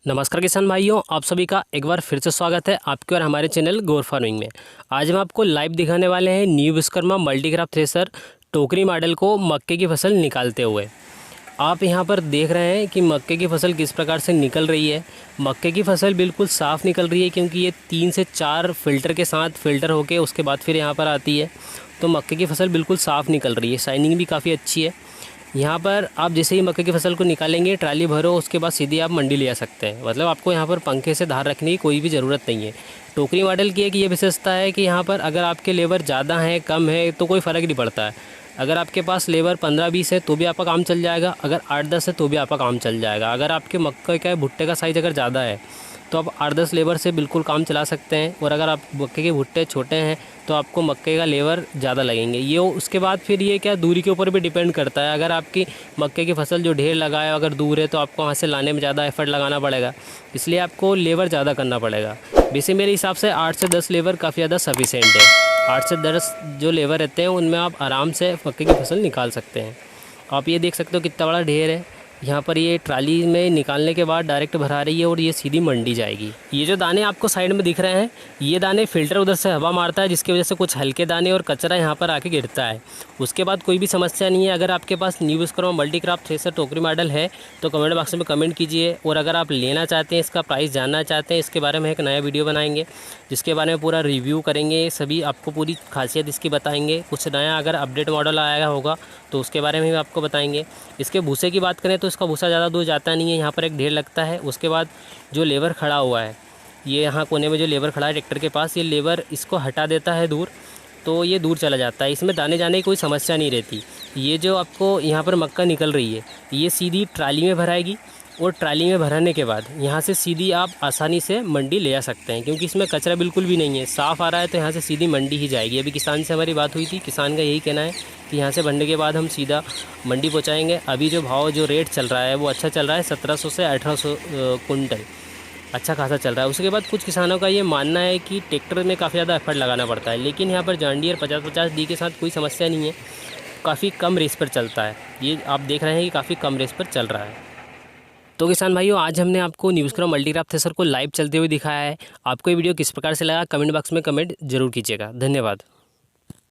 नमस्कार किसान भाइयों, आप सभी का एक बार फिर से स्वागत है आपके और हमारे चैनल गौर फार्मिंग में। आज हम आपको लाइव दिखाने वाले हैं न्यू विश्वकर्मा मल्टीक्रॉप थ्रेसर टोकरी मॉडल को मक्के की फसल निकालते हुए। आप यहां पर देख रहे हैं कि मक्के की फसल किस प्रकार से निकल रही है। मक्के की फसल बिल्कुल साफ़ निकल रही है क्योंकि ये 3 से 4 फ़िल्टर के साथ फ़िल्टर होके उसके बाद फिर यहाँ पर आती है। तो मक्के की फसल बिल्कुल साफ़ निकल रही है, शाइनिंग भी काफ़ी अच्छी है। यहाँ पर आप जैसे ही मक्के की फसल को निकालेंगे, ट्राली भरो, उसके बाद सीधे आप मंडी ले आ सकते हैं। मतलब आपको यहाँ पर पंखे से धार रखने की कोई भी ज़रूरत नहीं है। टोकरी मॉडल की एक ये विशेषता है कि यहाँ पर अगर आपके लेबर ज़्यादा हैं कम है तो कोई फ़र्क नहीं पड़ता है। अगर आपके पास लेबर 15-20 है तो भी आपका काम चल जाएगा, अगर 8-10 है तो भी आपका काम चल जाएगा। अगर आपके मक्के का भुट्टे का साइज़ अगर ज़्यादा है तो आप 8-10 लेबर से बिल्कुल काम चला सकते हैं। और अगर आप मक्के के भुट्टे छोटे हैं तो आपको मक्के का लेबर ज़्यादा लगेंगे। ये उसके बाद फिर ये क्या दूरी के ऊपर भी डिपेंड करता है। अगर आपकी मक्के की फसल जो ढेर लगा है अगर दूर है तो आपको वहाँ से लाने में ज़्यादा एफर्ट लगाना पड़ेगा, इसलिए आपको लेबर ज़्यादा करना पड़ेगा। वैसे मेरे हिसाब से 8 से 10 लेबर काफ़ी ज़्यादा सफिशेंट है। 8 से 10 जो लेबर रहते हैं उनमें आप आराम से मक्के की फसल निकाल सकते हैं। आप ये देख सकते हो कितना बड़ा ढेर है। यहाँ पर ये ट्राली में निकालने के बाद डायरेक्ट भरा रही है और ये सीधी मंडी जाएगी। ये जो दाने आपको साइड में दिख रहे हैं, ये दाने फ़िल्टर उधर से हवा मारता है, जिसकी वजह से कुछ हल्के दाने और कचरा यहाँ पर आके गिरता है। उसके बाद कोई भी समस्या नहीं है। अगर आपके पास न्यू विश्वकर्मा मल्टीक्रॉप थ्रेसर टोकरी मॉडल है तो कमेंट बॉक्स में कमेंट कीजिए। और अगर आप लेना चाहते हैं, इसका प्राइस जानना चाहते हैं, इसके बारे में एक नया वीडियो बनाएंगे जिसके बारे में पूरा रिव्यू करेंगे, सभी आपको पूरी खासियत इसकी बताएंगे। कुछ नया अगर अपडेट मॉडल आया होगा तो उसके बारे में भी आपको बताएंगे। इसके भूसे की बात करें तो इसका भूसा ज़्यादा दूर जाता नहीं है, यहाँ पर एक ढेर लगता है। उसके बाद जो लेबर खड़ा हुआ है, ये यहाँ कोने में जो लेबर खड़ा है ट्रैक्टर के पास, ये लेबर इसको हटा देता है दूर, तो ये दूर चला जाता है। इसमें दाने जाने की कोई समस्या नहीं रहती। ये जो आपको यहाँ पर मक्का निकल रही है ये सीधी ट्राली में भराएगी और ट्राली में भराने के बाद यहाँ से सीधी आप आसानी से मंडी ले आ सकते हैं क्योंकि इसमें कचरा बिल्कुल भी नहीं है, साफ़ आ रहा है। तो यहाँ से सीधी मंडी ही जाएगी। अभी किसान से हमारी बात हुई थी, किसान का यही कहना है कि यहाँ से भरने के बाद हम सीधा मंडी पहुँचाएँगे। अभी जो भाव जो रेट चल रहा है वो अच्छा चल रहा है, 1700 से 1800 कुंटल अच्छा खासा चल रहा है। उसके बाद कुछ किसानों का ये मानना है कि ट्रैक्टर में काफ़ी ज़्यादा एफर्ट लगाना पड़ता है, लेकिन यहाँ पर जॉन डीयर 50-50D के साथ कोई समस्या नहीं है, काफ़ी कम रेस पर चलता है। ये आप देख रहे हैं कि काफ़ी कम रेस पर चल रहा है। तो किसान भाइयों, आज हमने आपको न्यू विश्वकर्मा मल्टीक्रॉप थ्रेसर को लाइव चलते हुए दिखाया है। आपको ये वीडियो किस प्रकार से लगा कमेंट बॉक्स में कमेंट जरूर कीजिएगा। धन्यवाद।